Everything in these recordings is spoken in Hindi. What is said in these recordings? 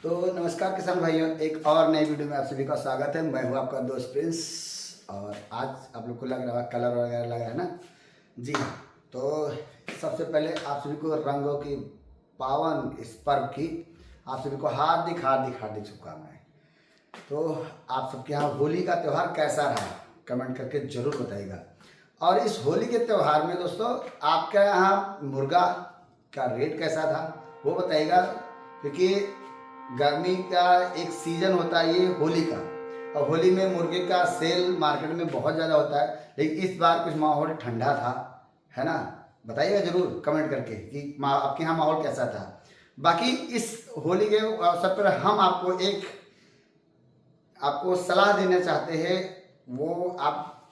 तो नमस्कार किसान भाइयों, एक और नई वीडियो में आप सभी का स्वागत है। मैं हूं आपका दोस्त प्रिंस। और आज आप लोग को लग रहा है कलर वगैरह लगा है ना। जी हाँ। तो सबसे पहले आप सभी को रंगों की पावन इस पर्व की आप सभी को हार्दिक हार्दिक हार्दिक शुभकामनाएं। तो आप सबके यहाँ होली का त्यौहार कैसा रहा, कमेंट करके ज़रूर बताइएगा। और इस होली के त्यौहार में दोस्तों आपके यहाँ मुर्गा का रेट कैसा था वो बताइएगा, क्योंकि गर्मी का एक सीजन होता है ये होली का। और होली में मुर्गे का सेल मार्केट में बहुत ज़्यादा होता है, लेकिन इस बार कुछ माहौल ठंडा था, है ना। बताइएगा ज़रूर कमेंट करके कि आपके यहाँ माहौल कैसा था। बाकी इस होली के अवसर पर हम आपको सलाह देना चाहते हैं, वो आप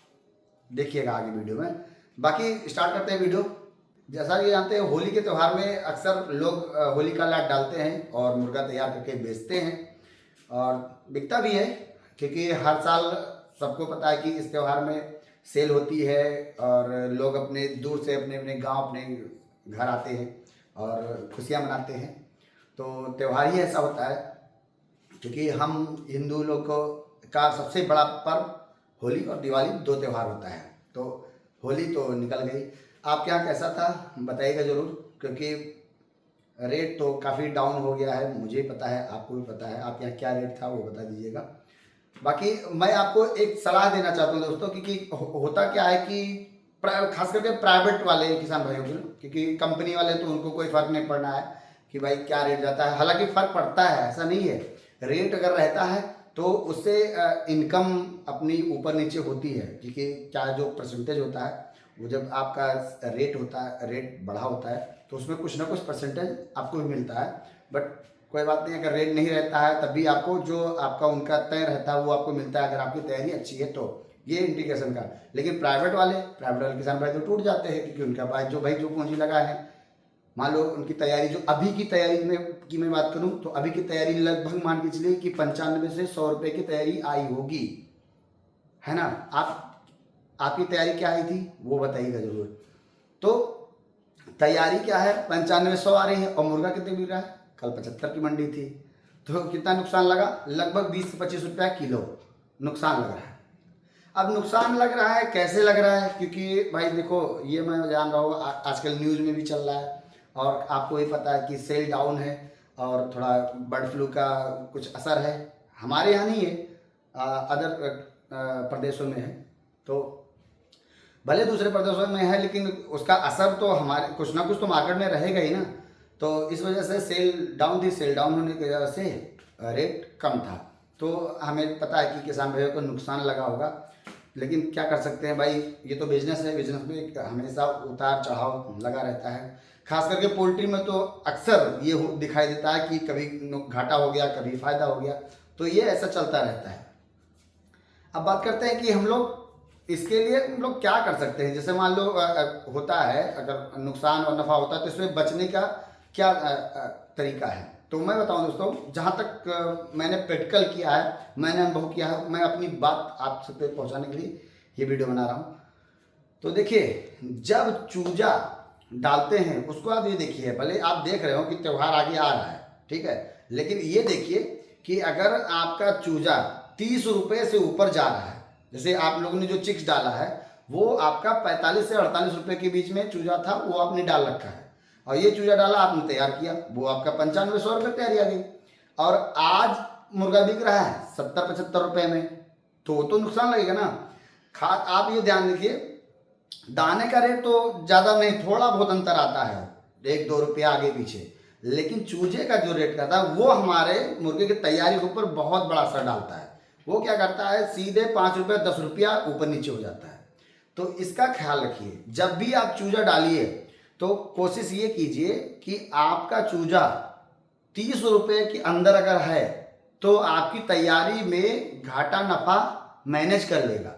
देखिएगा आगे वीडियो में। बाकी स्टार्ट करते हैं वीडियो। जैसा कि जानते हैं होली के त्यौहार में अक्सर लोग होली का लाट डालते हैं और मुर्गा तैयार करके बेचते हैं, और बिकता भी है, क्योंकि हर साल सबको पता है कि इस त्यौहार में सेल होती है और लोग अपने दूर से अपने अपने गांव अपने घर आते हैं और खुशियां मनाते हैं। तो त्यौहार ही ऐसा होता है, क्योंकि हम हिंदू लोगों का सबसे बड़ा पर्व होली और दिवाली दो त्यौहार होता है। तो होली तो निकल गई, आपके यहाँ कैसा था बताइएगा ज़रूर, क्योंकि रेट तो काफ़ी डाउन हो गया है, मुझे पता है, आपको भी पता है। आपके यहाँ क्या रेट था वो बता दीजिएगा। बाकी मैं आपको एक सलाह देना चाहता हूँ दोस्तों, क्योंकि होता क्या है कि खास करके प्राइवेट वाले किसान भाइयों के, क्योंकि कंपनी वाले तो उनको कोई फ़र्क नहीं पड़ना है कि भाई क्या रेट जाता है। हालांकि फ़र्क पड़ता है, ऐसा नहीं है। रेट अगर रहता है तो उससे इनकम अपनी ऊपर नीचे होती है, क्योंकि क्या जो परसेंटेज होता है वो जब आपका रेट होता है, रेट बढ़ा होता है, तो उसमें कुछ ना कुछ परसेंटेज आपको भी मिलता है। बट कोई बात नहीं, अगर रेट नहीं रहता है तब भी आपको जो आपका उनका तय रहता है वो आपको मिलता है, अगर आपकी तैयारी अच्छी है तो। ये इंडिकेशन का। लेकिन प्राइवेट वाले किसान भाई तो टूट जाते हैं, क्योंकि उनका भाई जो पूंजी लगा है, मान लो उनकी तैयारी, जो अभी की तैयारी में की मैं बात करूं तो अभी की तैयारी लगभग मान के चलिए कि 95 से 100 रुपये की तैयारी आई होगी, है ना। आपकी तैयारी क्या आई थी वो बताइएगा जरूर। तो तैयारी क्या है, 95-100 आ रही है, और मुर्गा कितने बिक रहा है, कल 75 की मंडी थी। तो कितना नुकसान लगा, लगभग 20 से 25 रुपया किलो नुकसान लग रहा है। अब नुकसान लग रहा है, कैसे लग रहा है, क्योंकि भाई देखो, ये मैं जान रहा हूँ आजकल न्यूज़ में भी चल रहा है, और आपको भी पता है कि सेल डाउन है और थोड़ा बर्ड फ्लू का कुछ असर है। हमारे यहाँ नहीं है, अदर प्रदेशों में है। तो भले दूसरे प्रदेशों में है, लेकिन उसका असर तो हमारे कुछ ना कुछ तो मार्केट में रहेगा ही ना। तो इस वजह से सेल डाउन थी, सेल डाउन होने की वजह से रेट कम था। तो हमें पता है कि किसान भाइयों को नुकसान लगा होगा, लेकिन क्या कर सकते हैं भाई, ये तो बिजनेस है, बिजनेस में हमेशा उतार चढ़ाव लगा रहता है। खास करके पोल्ट्री में तो अक्सर ये दिखाई देता है कि कभी घाटा हो गया, कभी फायदा हो गया, तो ये ऐसा चलता रहता है। अब बात करते हैं कि हम लोग इसके लिए हम लोग क्या कर सकते हैं। जैसे मान लो होता है, अगर नुकसान और नफा होता है तो इसमें बचने का क्या तरीका है। तो मैं बताऊं दोस्तों, जहां तक मैंने प्रैक्टिकल किया है, मैंने अनुभव किया है, मैं अपनी बात आप सब तक पहुंचाने के लिए ये वीडियो बना रहा हूं। तो देखिए, जब चूजा डालते हैं उसको आप ये देखिए, भले आप देख रहे हो कि त्यौहार आगे आ रहा है, ठीक है, लेकिन ये देखिए कि अगर आपका चूजा 30 रुपये से ऊपर जा रहा है, जैसे आप लोगों ने जो चिक्स डाला है वो आपका 45 से 48 रुपये के बीच में चूजा था, वो आपने डाल रखा है, और ये चूजा डाला आपने तैयार किया, वो आपका 95-100 रुपये तैयारी आ गई। और आज मुर्गा बिक रहा है 70-75 रुपये में, तो नुकसान लगेगा ना। आप ये ध्यान रखिए, दाने का रेट तो ज़्यादा नहीं, थोड़ा बहुत अंतर आता है, 1-2 रुपया आगे पीछे, लेकिन चूजे का जो रेट रहता है वो हमारे मुर्गे की तैयारी के ऊपर बहुत बड़ा असर डालता है। वो क्या करता है, सीधे 5 रुपया 10 रुपया ऊपर नीचे हो जाता है। तो इसका ख्याल रखिए, जब भी आप चूजा डालिए तो कोशिश ये कीजिए कि आपका चूजा 30 रुपये के अंदर अगर है तो आपकी तैयारी में घाटा नफा मैनेज कर लेगा।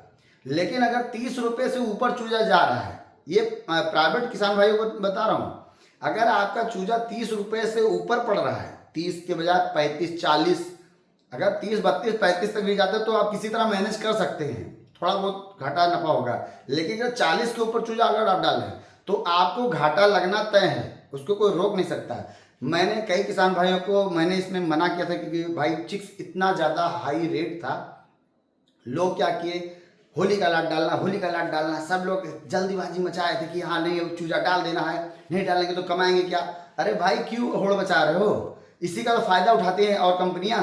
लेकिन अगर 30 रुपये से ऊपर चूजा जा रहा है, ये प्राइवेट किसान भाइयों को बता रहा हूँ, अगर आपका चूजा 30 रुपये से ऊपर पड़ रहा है, 30 के बजाय 35-40, अगर 30-32-35 तक भी जाते हैं तो आप किसी तरह मैनेज कर सकते हैं, थोड़ा बहुत घाटा नफा होगा। लेकिन अगर 40 के ऊपर चूजा अगर आप डालें तो आपको घाटा लगना तय है, उसको कोई रोक नहीं सकता है। मैंने कई किसान भाइयों को मैंने इसमें मना किया था, क्योंकि भाई चिक्स इतना ज़्यादा हाई रेट था। लोग क्या किए, होली का लाट डालना, होली का लाट डालना, सब लोग जल्दीबाजी मचाए थे कि हाँ नहीं चूजा डाल देना है, नहीं डालेंगे तो कमाएंगे क्या। अरे भाई क्यों होड़ बचा रहे हो, इसी का तो फायदा उठाते हैं और कंपनियां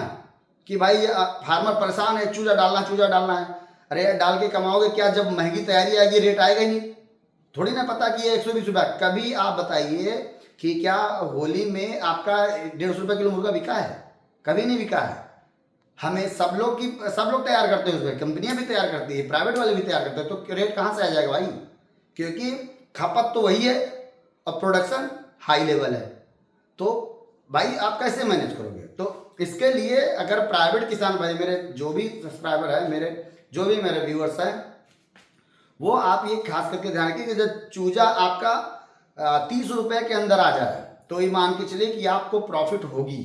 कि भाई फार्मर परेशान है, चूजा डालना चूजा डालना है। अरे यार डाल के कमाओगे क्या, जब महंगी तैयारी आएगी रेट आएगा ही नहीं। थोड़ी ना पता कि ये 120 रुपये, कभी आप बताइए कि क्या होली में आपका 150 रुपये किलो मुर्गा बिका है? कभी नहीं बिका है। हमें सब लोग तैयार करते हैं, उसमें कंपनियां भी तैयार करती है, प्राइवेट वाले भी तैयार करते हैं, तो रेट कहाँ से आ जाएगा भाई? क्योंकि खपत तो वही है और प्रोडक्शन हाई लेवल है। तो भाई आप कैसे मैनेज करोगे? तो इसके लिए अगर प्राइवेट किसान भाई, मेरे जो भी सब्सक्राइबर है, जो भी मेरे व्यूअर्स हैं, वो आप ये खास करके ध्यान रखिए कि जब चूजा आपका 30 रुपये के अंदर आ जाए तो ये मान के चलिए कि आपको प्रॉफिट होगी।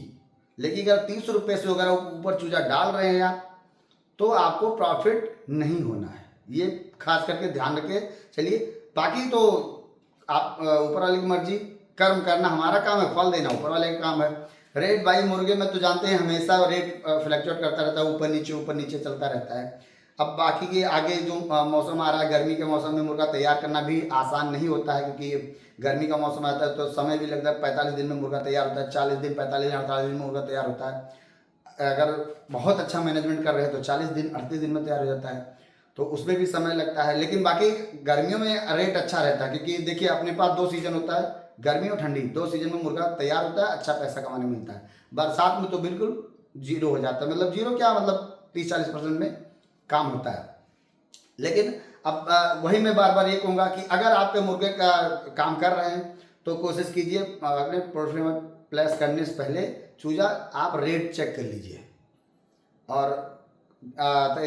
लेकिन अगर 30 रुपये से अगर ऊपर चूजा डाल रहे हैं आप, तो आपको प्रॉफिट नहीं होना है। ये खास करके ध्यान रखे चलिए। बाकी तो आप ऊपर वाले की मर्जी, कर्म करना हमारा काम है, फल देना ऊपर वाले का काम है। रेट भाई मुर्गे में तो जानते हैं हमेशा रेट फ्लक्चुएट करता रहता है, ऊपर नीचे चलता रहता है। अब बाकी के आगे जो मौसम आ रहा है, गर्मी के मौसम में मुर्गा तैयार करना भी आसान नहीं होता है, क्योंकि गर्मी का मौसम आता है तो समय भी लगता है। 45 दिन में मुर्गा तैयार होता है, 40 दिन, 45 दिन, 48 दिन में मुर्गा तैयार होता है। अगर बहुत अच्छा मैनेजमेंट कर रहे हैं तो 40 दिन, 38 दिन में तैयार हो जाता है, तो उसमें भी समय लगता है। लेकिन बाकी गर्मियों में रेट अच्छा रहता है, क्योंकि देखिए अपने पास 2 सीजन होता है, गर्मी और ठंडी, 2 सीजन में मुर्गा तैयार होता है, अच्छा पैसा कमाने मिलता है। बरसात में तो बिल्कुल जीरो हो जाता है, मतलब जीरो क्या, मतलब 30-40% में काम होता है। लेकिन अब वही मैं बार बार ये कहूँगा कि अगर आपके मुर्गे का काम कर रहे हैं तो कोशिश कीजिए अपने पोल्ट्री में प्लेस करने से पहले चूजा आप रेट चेक कर लीजिए। और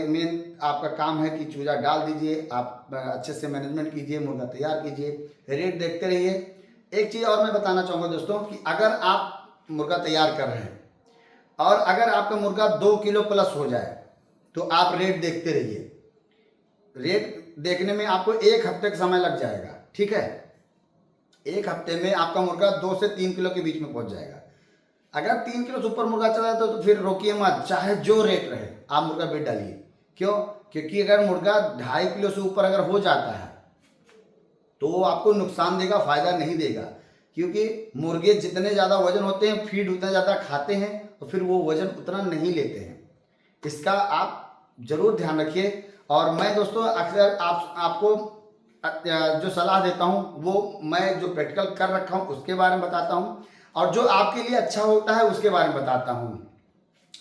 मेन आपका काम है कि चूजा डाल दीजिए, आप अच्छे से मैनेजमेंट कीजिए, मुर्गा तैयार कीजिए, रेट देखते रहिए। एक चीज़ और मैं बताना चाहूँगा दोस्तों कि अगर आप मुर्गा तैयार कर रहे हैं और अगर आपका मुर्गा 2 किलो प्लस हो जाए तो आप रेट देखते रहिए। रेट देखने में आपको 1 हफ्ते का समय लग जाएगा, ठीक है? 1 हफ्ते में आपका मुर्गा 2 से 3 किलो के बीच में पहुंच जाएगा। अगर 3 किलो से ऊपर मुर्गा चला जाता तो फिर रोकिए मत, चाहे जो रेट रहे आप मुर्गा बेच डालिए। क्यों? क्योंकि अगर मुर्गा 2.5 किलो से ऊपर अगर हो जाता है तो वो आपको नुकसान देगा, फायदा नहीं देगा। क्योंकि मुर्गे जितने ज़्यादा वजन होते हैं, फीड उतना ज़्यादा खाते हैं, तो फिर वो वजन उतना नहीं लेते हैं। इसका आप जरूर ध्यान रखिए। और मैं दोस्तों अक्सर आपको जो सलाह देता हूँ वो मैं जो प्रैक्टिकल कर रखा हूँ उसके बारे में बताता हूँ, और जो आपके लिए अच्छा होता है उसके बारे में बताता हूँ।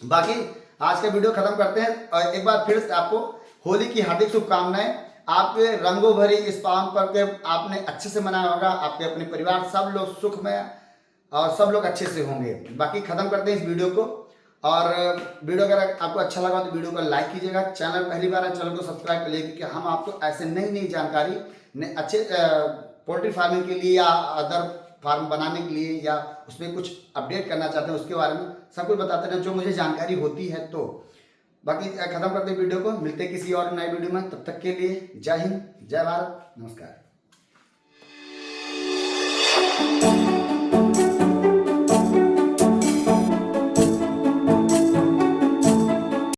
बाकी आज का वीडियो खत्म करते हैं, और एक बार फिर से आपको होली की हार्दिक शुभकामनाएं। आपके रंगों भरी इस पावन पर्व के आपने अच्छे से मनाया होगा, आपके अपने परिवार सब लोग सुख में और सब लोग अच्छे से होंगे। बाकी खत्म करते हैं इस वीडियो को। और वीडियो अगर आपको अच्छा लगा तो वीडियो को लाइक कीजिएगा, चैनल पहली बार है चैनल को सब्सक्राइब कर लीजिए, क्योंकि हम आपको ऐसे नई नई जानकारी अच्छे पोल्ट्री फार्मिंग के लिए या अदर फार्म बनाने के लिए या उसमें कुछ अपडेट करना चाहते हैं उसके बारे में सब कुछ बताते हैं जो मुझे जानकारी होती है। तो बाकी खत्म करते हैं वीडियो को, मिलते हैं किसी और नए वीडियो में। तब तक के लिए जय हिंद, जय भारत, नमस्कार।